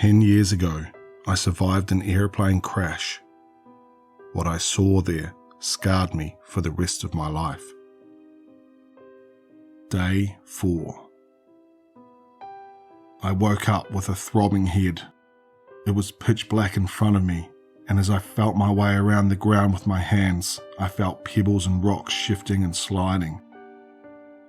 10 years ago, I survived an airplane crash. What I saw there scarred me for the rest of my life. Day 4. I woke up with a throbbing head. It was pitch black in front of me, and as I felt my way around the ground with my hands, I felt pebbles and rocks shifting and sliding.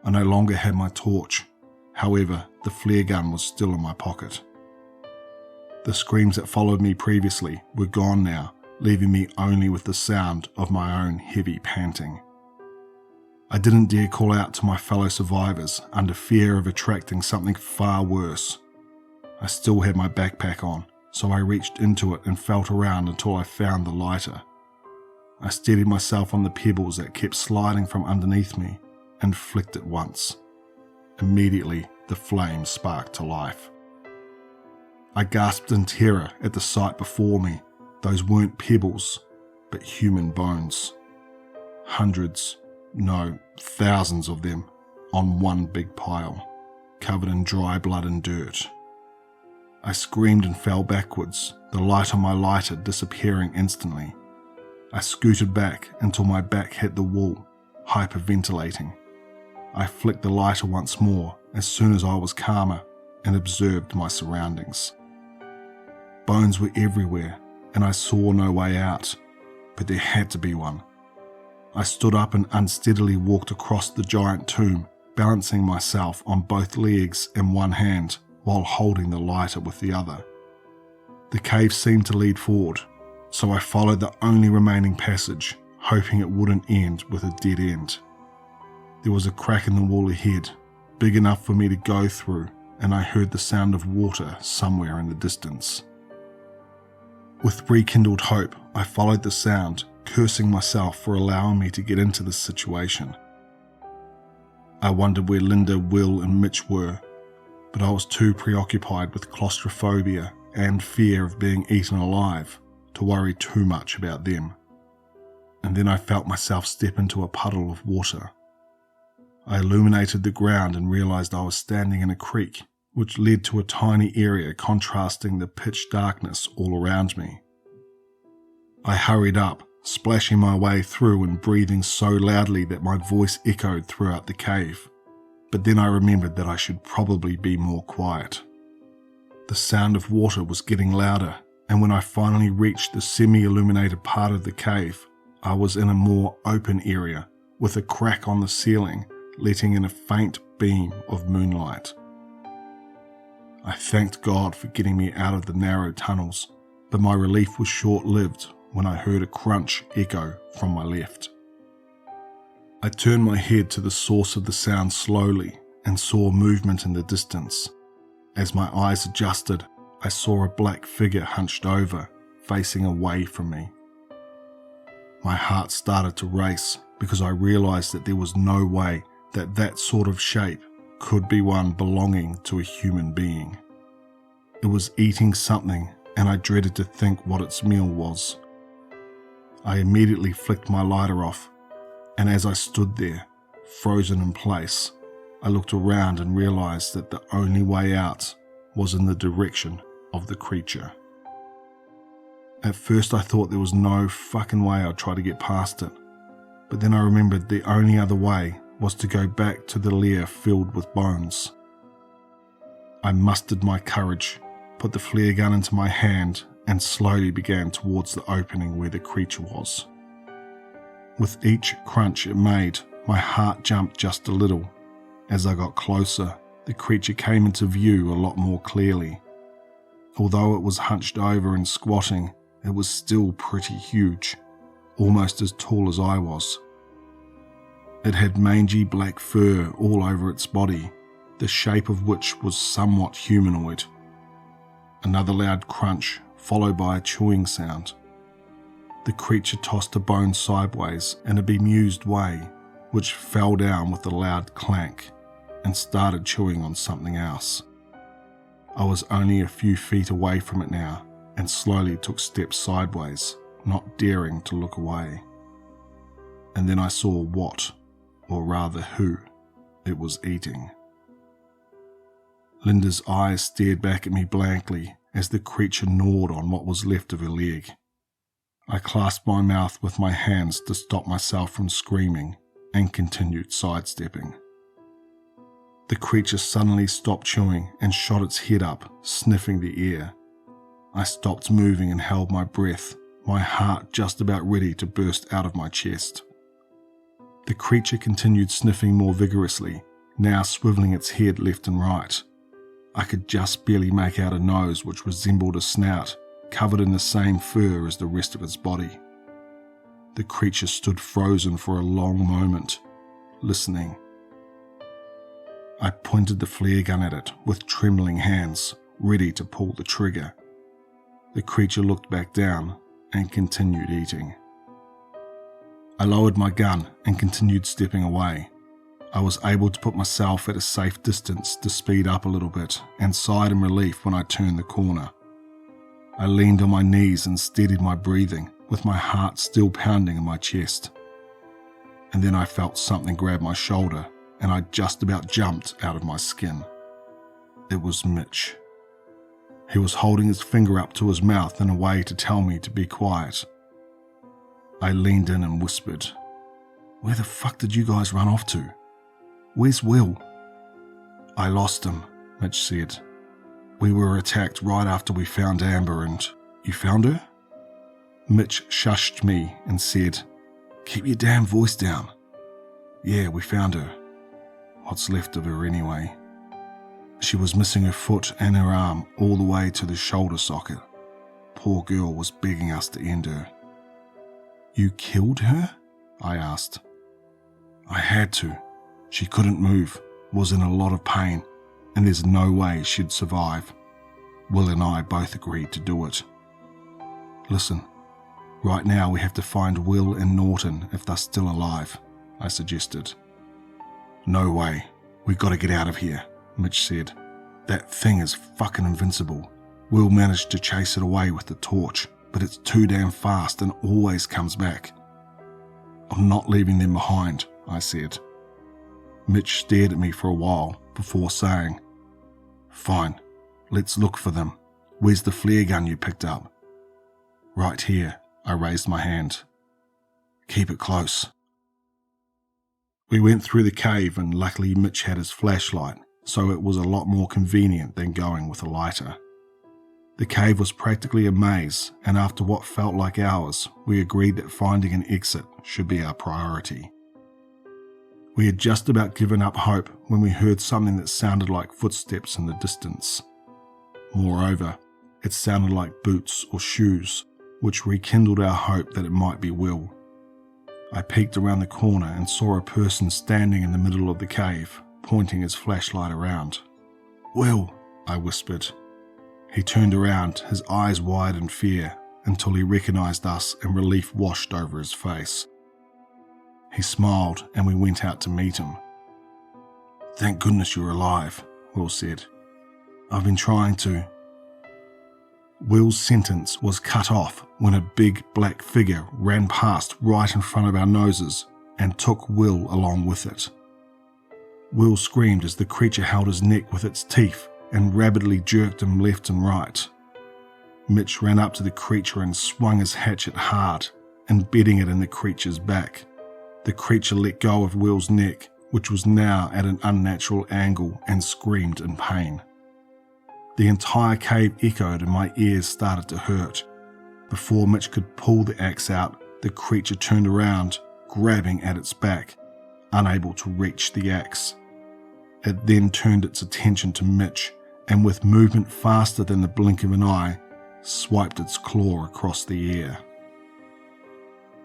I no longer had my torch. However, the flare gun was still in my pocket. The screams that followed me previously were gone now, leaving me only with the sound of my own heavy panting. I didn't dare call out to my fellow survivors under fear of attracting something far worse. I still had my backpack on, so I reached into it and felt around until I found the lighter. I steadied myself on the pebbles that kept sliding from underneath me and flicked it once. Immediately, the flame sparked to life. I gasped in terror at the sight before me. Those weren't pebbles, but human bones. Hundreds, no, thousands of them, on one big pile, covered in dry blood and dirt. I screamed and fell backwards, the light on my lighter disappearing instantly. I scooted back until my back hit the wall, hyperventilating. I flicked the lighter once more as soon as I was calmer and observed my surroundings. Bones were everywhere, and I saw no way out, but there had to be one. I stood up and unsteadily walked across the giant tomb, balancing myself on both legs and one hand while holding the lighter with the other. The cave seemed to lead forward, so I followed the only remaining passage, hoping it wouldn't end with a dead end. There was a crack in the wall ahead, big enough for me to go through, and I heard the sound of water somewhere in the distance. With rekindled hope, I followed the sound, cursing myself for allowing me to get into this situation. I wondered where Linda, Will and Mitch were, but I was too preoccupied with claustrophobia and fear of being eaten alive to worry too much about them. And then I felt myself step into a puddle of water. I illuminated the ground and realized I was standing in a creek, which led to a tiny area contrasting the pitch darkness all around me. I hurried up, splashing my way through and breathing so loudly that my voice echoed throughout the cave. But then I remembered that I should probably be more quiet. The sound of water was getting louder, and when I finally reached the semi-illuminated part of the cave, I was in a more open area with a crack on the ceiling, letting in a faint beam of moonlight. I thanked God for getting me out of the narrow tunnels, but my relief was short-lived when I heard a crunch echo from my left. I turned my head to the source of the sound slowly and saw movement in the distance. As my eyes adjusted, I saw a black figure hunched over, facing away from me. My heart started to race because I realized that there was no way that that sort of shape could be one belonging to a human being. It was eating something, and I dreaded to think what its meal was. I immediately flicked my lighter off, and as I stood there, frozen in place, I looked around and realized that the only way out was in the direction of the creature. At first I thought there was no fucking way I'd try to get past it, but then I remembered the only other way was to go back to the lair filled with bones. I mustered my courage, put the flare gun into my hand, and slowly began towards the opening where the creature was. With each crunch it made, my heart jumped just a little. As I got closer, the creature came into view a lot more clearly. Although it was hunched over and squatting, it was still pretty huge, almost as tall as I was. It had mangy black fur all over its body, the shape of which was somewhat humanoid. Another loud crunch, followed by a chewing sound. The creature tossed a bone sideways in a bemused way, which fell down with a loud clank, and started chewing on something else. I was only a few feet away from it now, and slowly took steps sideways, not daring to look away. And then I saw what, or rather who, it was eating. Linda's eyes stared back at me blankly, as the creature gnawed on what was left of her leg. I clasped my mouth with my hands to stop myself from screaming and continued sidestepping. The creature suddenly stopped chewing and shot its head up, sniffing the air. I stopped moving and held my breath, my heart just about ready to burst out of my chest. The creature continued sniffing more vigorously, now swiveling its head left and right. I could just barely make out a nose which resembled a snout, covered in the same fur as the rest of its body. The creature stood frozen for a long moment, listening. I pointed the flare gun at it with trembling hands, ready to pull the trigger. The creature looked back down and continued eating. I lowered my gun and continued stepping away. I was able to put myself at a safe distance to speed up a little bit and sighed in relief when I turned the corner. I leaned on my knees and steadied my breathing, with my heart still pounding in my chest. And then I felt something grab my shoulder, and I just about jumped out of my skin. It was Mitch. He was holding his finger up to his mouth in a way to tell me to be quiet. I leaned in and whispered, "Where the fuck did you guys run off to? Where's Will?" "I lost him," Mitch said. "We were attacked right after we found Amber and..." "You found her?" Mitch shushed me and said, "Keep your damn voice down." "Yeah, we found her. What's left of her anyway. She was missing her foot and her arm all the way to the shoulder socket. Poor girl was begging us to end her." "You killed her?" I asked. "I had to. She couldn't move, was in a lot of pain, and there's no way she'd survive. Will and I both agreed to do it. Listen, right now we have to find Will and Norton if they're still alive," I suggested. "No way. We gotta get out of here," Mitch said. "That thing is fucking invincible. Will managed to chase it away with the torch, but it's too damn fast and always comes back." "I'm not leaving them behind," I said. Mitch stared at me for a while before saying, "Fine, let's look for them. Where's the flare gun you picked up?" "Right here," I raised my hand. "Keep it close." We went through the cave and luckily Mitch had his flashlight, so it was a lot more convenient than going with a lighter. The cave was practically a maze, and after what felt like hours, we agreed that finding an exit should be our priority. We had just about given up hope when we heard something that sounded like footsteps in the distance. Moreover, it sounded like boots or shoes, which rekindled our hope that it might be Will. I peeked around the corner and saw a person standing in the middle of the cave, pointing his flashlight around. "Will," I whispered. He turned around, his eyes wide in fear, until he recognized us and relief washed over his face. He smiled and we went out to meet him. "Thank goodness you're alive," Will said. "I've been trying to..." Will's sentence was cut off when a big black figure ran past right in front of our noses and took Will along with it. Will screamed as the creature held his neck with its teeth and rapidly jerked him left and right. Mitch ran up to the creature and swung his hatchet hard, embedding it in the creature's back. The creature let go of Will's neck, which was now at an unnatural angle, and screamed in pain. The entire cave echoed and my ears started to hurt. Before Mitch could pull the axe out, the creature turned around, grabbing at its back, unable to reach the axe. It then turned its attention to Mitch, and with movement faster than the blink of an eye, swiped its claw across the air.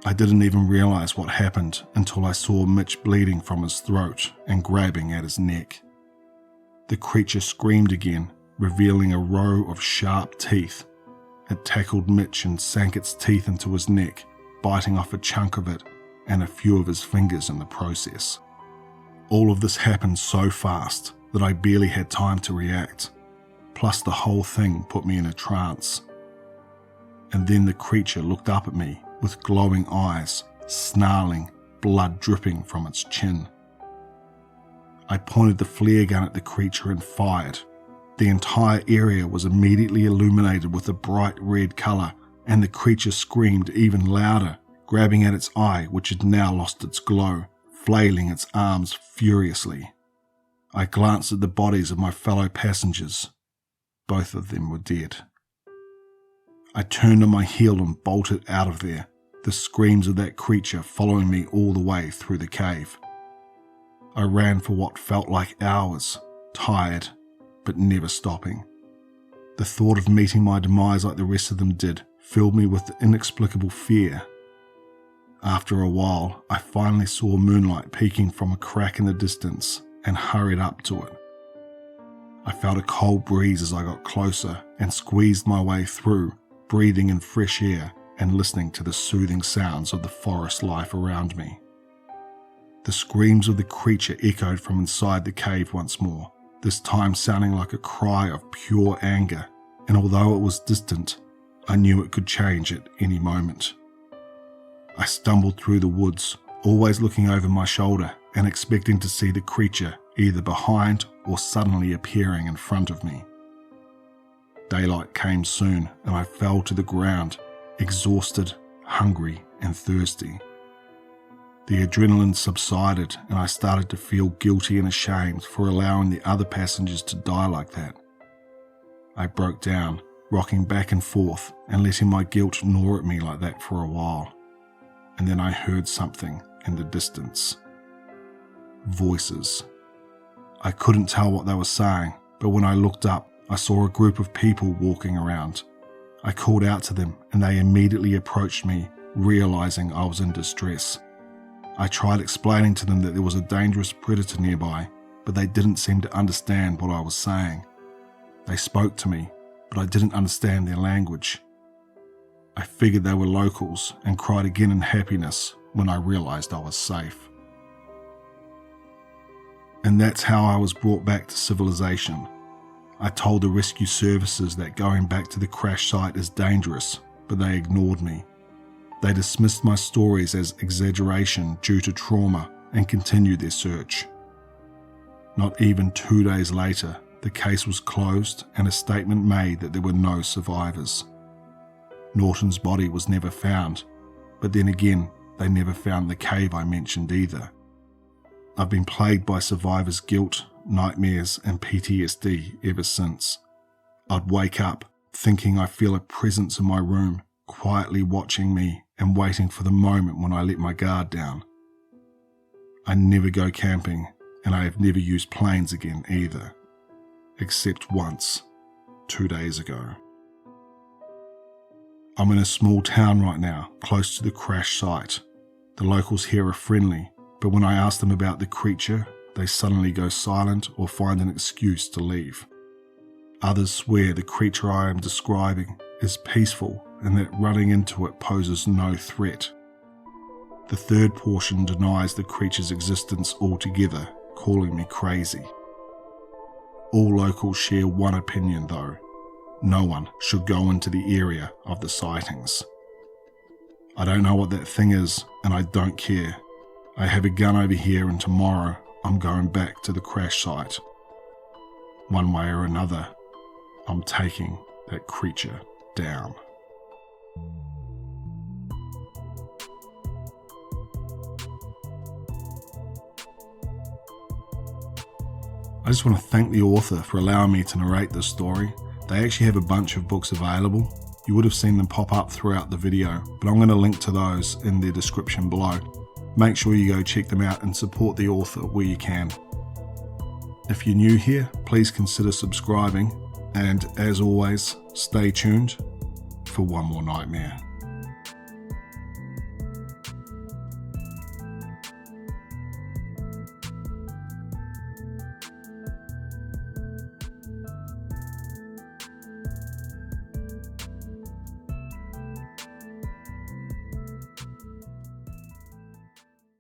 I didn't even realize what happened until I saw Mitch bleeding from his throat and grabbing at his neck. The creature screamed again, revealing a row of sharp teeth. It tackled Mitch and sank its teeth into his neck, biting off a chunk of it and a few of his fingers in the process. All of this happened so fast that I barely had time to react, plus the whole thing put me in a trance. And then the creature looked up at me with glowing eyes, snarling, blood dripping from its chin. I pointed the flare gun at the creature and fired. The entire area was immediately illuminated with a bright red colour, and the creature screamed even louder, grabbing at its eye, which had now lost its glow, flailing its arms furiously. I glanced at the bodies of my fellow passengers. Both of them were dead. I turned on my heel and bolted out of there, the screams of that creature following me all the way through the cave. I ran for what felt like hours, tired, but never stopping. The thought of meeting my demise like the rest of them did filled me with inexplicable fear. After a while, I finally saw moonlight peeking from a crack in the distance and hurried up to it. I felt a cold breeze as I got closer and squeezed my way through, breathing in fresh air and listening to the soothing sounds of the forest life around me. The screams of the creature echoed from inside the cave once more, this time sounding like a cry of pure anger, and although it was distant, I knew it could change at any moment. I stumbled through the woods, always looking over my shoulder and expecting to see the creature either behind or suddenly appearing in front of me. Daylight came soon and I fell to the ground, exhausted, hungry and thirsty. The adrenaline subsided and I started to feel guilty and ashamed for allowing the other passengers to die like that. I broke down, rocking back and forth and letting my guilt gnaw at me like that for a while. And then I heard something in the distance. Voices. I couldn't tell what they were saying, but when I looked up, I saw a group of people walking around. I called out to them and they immediately approached me, realizing I was in distress. I tried explaining to them that there was a dangerous predator nearby, but they didn't seem to understand what I was saying. They spoke to me, but I didn't understand their language. I figured they were locals and cried again in happiness when I realized I was safe. And that's how I was brought back to civilization. I told the rescue services that going back to the crash site is dangerous, but they ignored me. They dismissed my stories as exaggeration due to trauma and continued their search. Not even 2 days later, the case was closed and a statement made that there were no survivors. Norton's body was never found, but then again, they never found the cave I mentioned either. I've been plagued by survivor's guilt, nightmares and PTSD ever since. I'd wake up thinking I feel a presence in my room, quietly watching me and waiting for the moment when I let my guard down. I never go camping and I have never used planes again either, except once, 2 days ago. I'm in a small town right now, close to the crash site. The locals here are friendly, but when I ask them about the creature, they suddenly go silent or find an excuse to leave. Others swear the creature I am describing is peaceful and that running into it poses no threat. The third portion denies the creature's existence altogether, calling me crazy. All locals share one opinion though. No one should go into the area of the sightings. I don't know what that thing is, and I don't care. I have a gun over here and tomorrow I'm going back to the crash site. One way or another, I'm taking that creature down. I just want to thank the author for allowing me to narrate this story. They actually have a bunch of books available. You would have seen them pop up throughout the video, but I'm going to link to those in the description below. Make sure you go check them out and support the author where you can. If you're new here, please consider subscribing, and as always, stay tuned for one more nightmare.